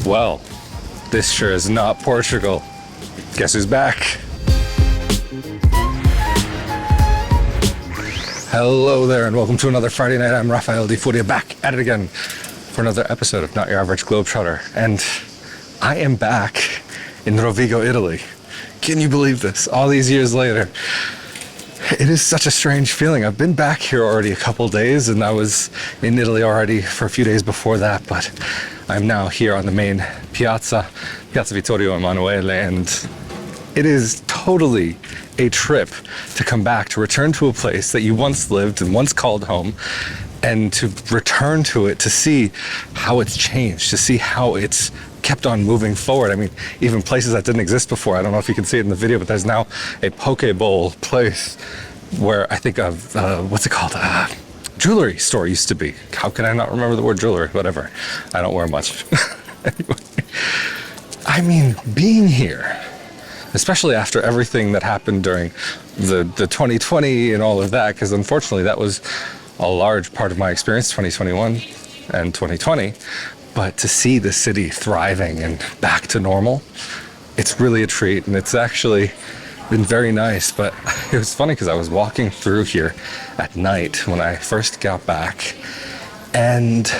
Well, this sure is not Portugal. Guess who's back? Hello there and welcome to another Friday night. I'm Rafael Di Furia, back at it again for another episode of Not Your Average Globetrotter. And I am back in Rovigo, Italy. Can you believe this? All these years later. It is such a strange feeling. I've been back here already a couple days and I was in Italy already for a few days before that, but I'm now here on the main Piazza Vittorio Emanuele, and it is totally a trip to come back, to return to a place that you once lived and once called home, and to return to it, to see how it's changed, to see how it's kept on moving forward. I mean, even places that didn't exist before. I don't know if you can see it in the video, but there's now a poke bowl place where I think of, what's it called? Jewelry store used to be. How can I not remember the word jewelry? Whatever. I don't wear much. Anyway, I mean, being here, especially after everything that happened during the 2020 and all of that, because unfortunately that was a large part of my experience, 2021 and 2020. But to see the city thriving and back to normal, it's really a treat, and it's actually been very nice. But it was funny because I was walking through here at night when I first got back, and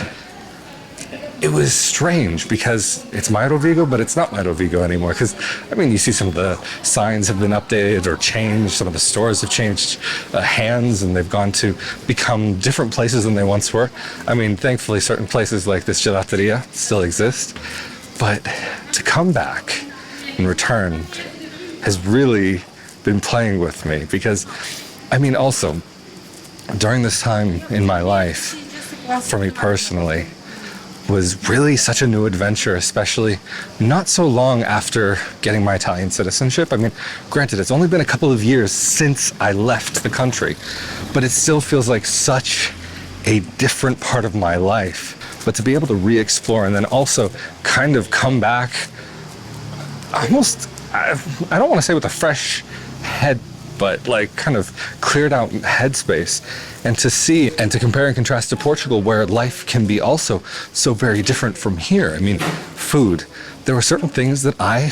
it was strange because it's my Rovigo, but it's not my Rovigo anymore. Because, I mean, you see some of the signs have been updated or changed. Some of the stores have changed hands, and they've gone to become different places than they once were. I mean, thankfully, certain places like this gelateria still exist. But to come back and return has really been playing with me. Because, I mean, also, during this time in my life, for me personally, was really such a new adventure, especially not so long after getting my Italian citizenship. I mean, granted, it's only been a couple of years since I left the country, but it still feels like such a different part of my life. But to be able to re-explore and then also kind of come back almost, I don't want to say with a fresh head, but like kind of cleared out headspace, and to see and to compare and contrast to Portugal, where life can be also so very different from here. I mean, food. There were certain things that I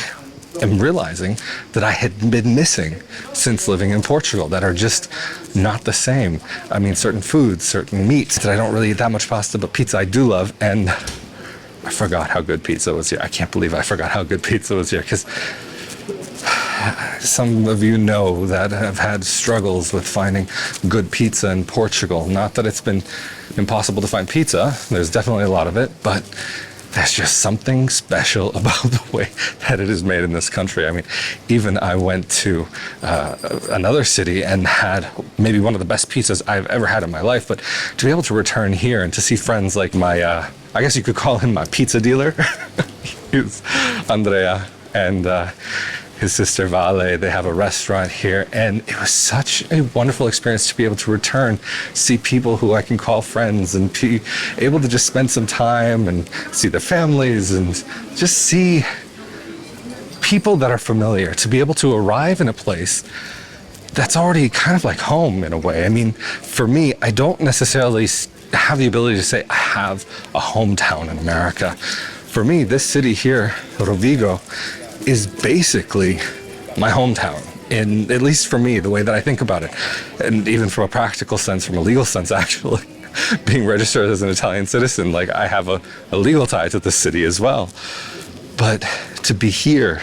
am realizing that I had been missing since living in Portugal that are just not the same. I mean, certain foods, certain meats that I don't really eat that much pasta, but pizza I do love, and I forgot how good pizza was here. I can't believe I forgot how good pizza was here, because some of you know that have had struggles with finding good pizza in Portugal. Not that it's been impossible to find pizza. There's definitely a lot of it, but there's just something special about the way that it is made in this country. I mean, even I went to another city and had maybe one of the best pizzas I've ever had in my life, but to be able to return here and to see friends like my, I guess you could call him my pizza dealer, he's Andrea, and his sister Vale, they have a restaurant here, and it was such a wonderful experience to be able to return, see people who I can call friends, and be able to just spend some time and see their families and just see people that are familiar, to be able to arrive in a place that's already kind of like home in a way. I mean, for me, I don't necessarily have the ability to say I have a hometown in America. For me, this city here, Rovigo, is basically my hometown, in at least for me, the way that I think about it. And even from a practical sense, from a legal sense, actually, being registered as an Italian citizen, like I have a legal tie to the city as well. But to be here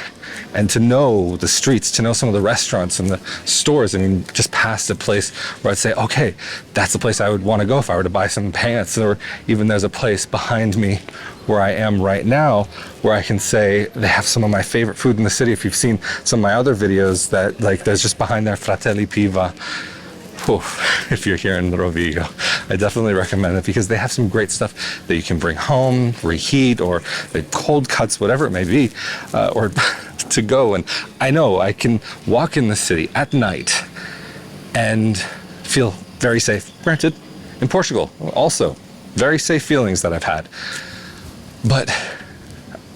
and to know the streets, to know some of the restaurants and the stores, I mean, just past a place where I'd say, okay, that's the place I would want to go if I were to buy some pants. Or even there's a place behind me where I am right now where I can say they have some of my favorite food in the city. If you've seen some of my other videos, that like there's just behind there Fratelli Piva. Oof, if you're here in Rovigo, I definitely recommend it, because they have some great stuff that you can bring home, reheat, or cold cuts, whatever it may be, or to go. And I know I can walk in the city at night and feel very safe. Granted, in Portugal, also very safe feelings that I've had. But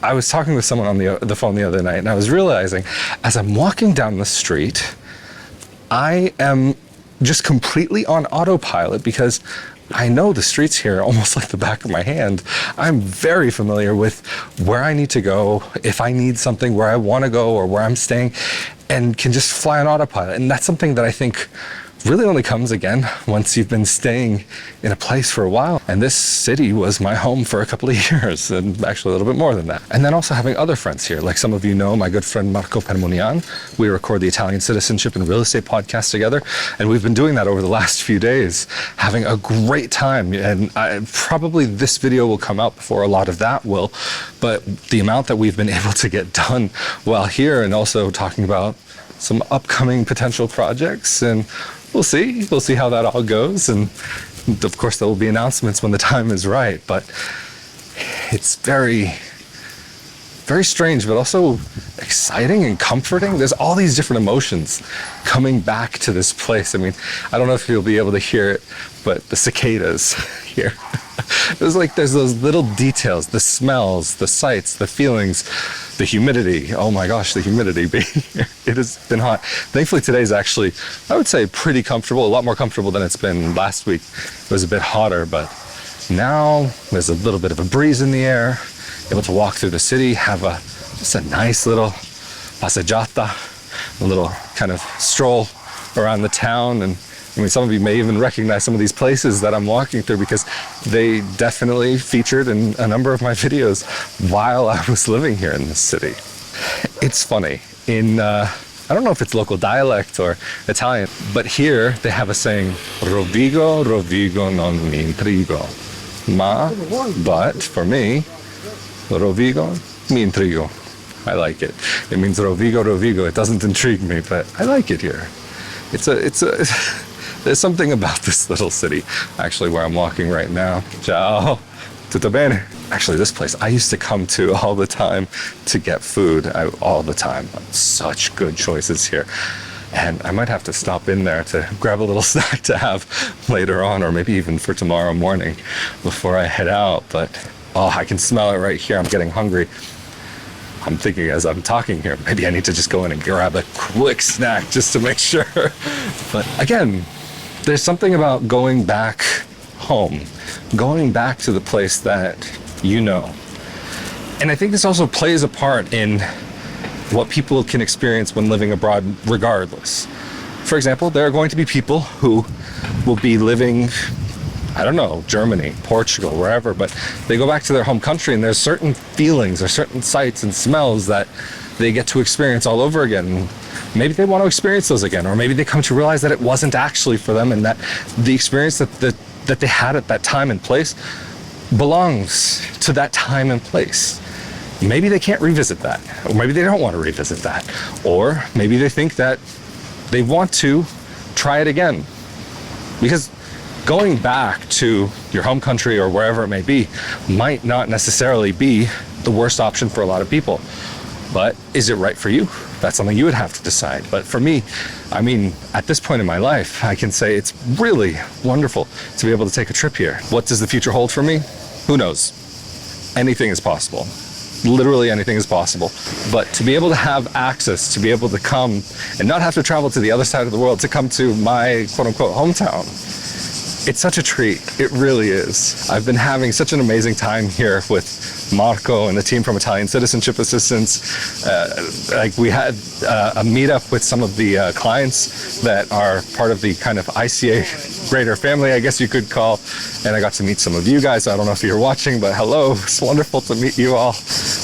I was talking with someone on the phone the other night, and I was realizing as I'm walking down the street, I am just completely on autopilot, because I know the streets here almost like the back of my hand. I'm very familiar with where I need to go, if I need something, where I want to go or where I'm staying, and can just fly on autopilot. And that's something that I think really only comes again once you've been staying in a place for a while. And this city was my home for a couple of years, and actually a little bit more than that. And then also having other friends here, like some of you know, my good friend Marco Permunian. We record the Italian Citizenship and Real Estate podcast together, and we've been doing that over the last few days, having a great time. And probably this video will come out before a lot of that will, but the amount that we've been able to get done while here, and also talking about some upcoming potential projects, and we'll see how that all goes. And of course there will be announcements when the time is right, but it's very, very strange, but also exciting and comforting. There's all these different emotions coming back to this place. I mean, I don't know if you'll be able to hear it, but the cicadas here. There's those little details, the smells, the sights, the feelings, the humidity. Oh my gosh, the humidity being here. It has been hot. Thankfully today's actually, I would say, pretty comfortable, a lot more comfortable than it's been last week. It was a bit hotter, but now there's a little bit of a breeze in the air, able to walk through the city, have just a nice little passeggiata, a little kind of stroll around the town. And I mean, some of you may even recognize some of these places that I'm walking through because they definitely featured in a number of my videos while I was living here in this city. It's funny, I don't know if it's local dialect or Italian, but here they have a saying, Rovigo, Rovigo non mi intrigo. But for me, Rovigo mi intrigo. I like it. It means Rovigo, Rovigo. It doesn't intrigue me, but I like it here. There's something about this little city, actually, where I'm walking right now. Ciao, tutto bene? Actually, this place I used to come to all the time to get food, all the time. Such good choices here. And I might have to stop in there to grab a little snack to have later on, or maybe even for tomorrow morning before I head out. But, oh, I can smell it right here. I'm getting hungry. I'm thinking as I'm talking here, maybe I need to just go in and grab a quick snack just to make sure. But again, there's something about going back home, going back to the place that you know. And I think this also plays a part in what people can experience when living abroad regardless. For example, there are going to be people who will be living, I don't know, Germany, Portugal, wherever, but they go back to their home country and there's certain feelings or certain sights and smells that they get to experience all over again. Maybe they want to experience those again, or maybe they come to realize that it wasn't actually for them, and that the experience that they had at that time and place belongs to that time and place. Maybe they can't revisit that, or maybe they don't want to revisit that, or maybe they think that they want to try it again. Because going back to your home country or wherever it may be might not necessarily be the worst option for a lot of people. But is it right for you? That's something you would have to decide. But for me, I mean, at this point in my life, I can say it's really wonderful to be able to take a trip here. What does the future hold for me? Who knows? Anything is possible. Literally anything is possible. But to be able to have access, to be able to come and not have to travel to the other side of the world to come to my quote-unquote hometown, it's such a treat. It really is. I've been having such an amazing time here with Marco and the team from Italian Citizenship Assistance. We had a meetup with some of the clients that are part of the kind of ICA greater family, I guess you could call. And I got to meet some of you guys. I don't know if you're watching, but hello. It's wonderful to meet you all.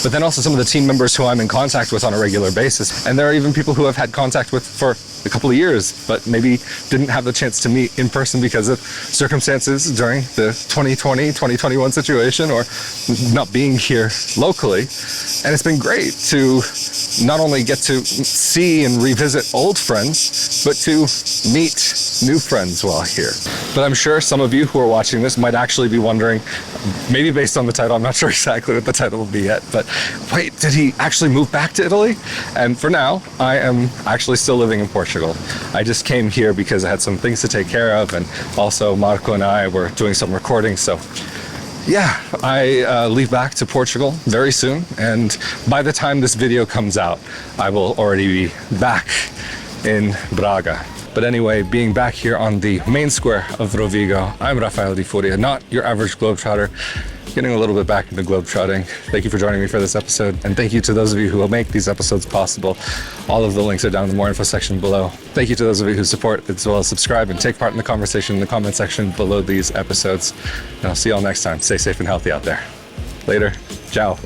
But then also some of the team members who I'm in contact with on a regular basis. And there are even people who I've had contact with for a couple of years, but maybe didn't have the chance to meet in person because of circumstances during the 2020, 2021 situation, or not being here locally. And it's been great to not only get to see and revisit old friends, but to meet new friends while here. But I'm sure some of you who are watching this might actually be wondering, maybe based on the title, I'm not sure exactly what the title will be yet, but wait, did he actually move back to Italy? And for now, I am actually still living in Portugal. I just came here because I had some things to take care of, and also Marco and I were doing some recording, so yeah, I leave back to Portugal very soon, and by the time this video comes out, I will already be back in Braga. But anyway, being back here on the main square of Rovigo, I'm Rafael Di Furia, not your average globetrotter, getting a little bit back into globetrotting. Thank you for joining me for this episode, and thank you to those of you who will make these episodes possible. All of the links are down in the more info section below. Thank you to those of you who support as well as subscribe and take part in the conversation in the comment section below these episodes. And I'll see you all next time. Stay safe and healthy out there. Later. Ciao.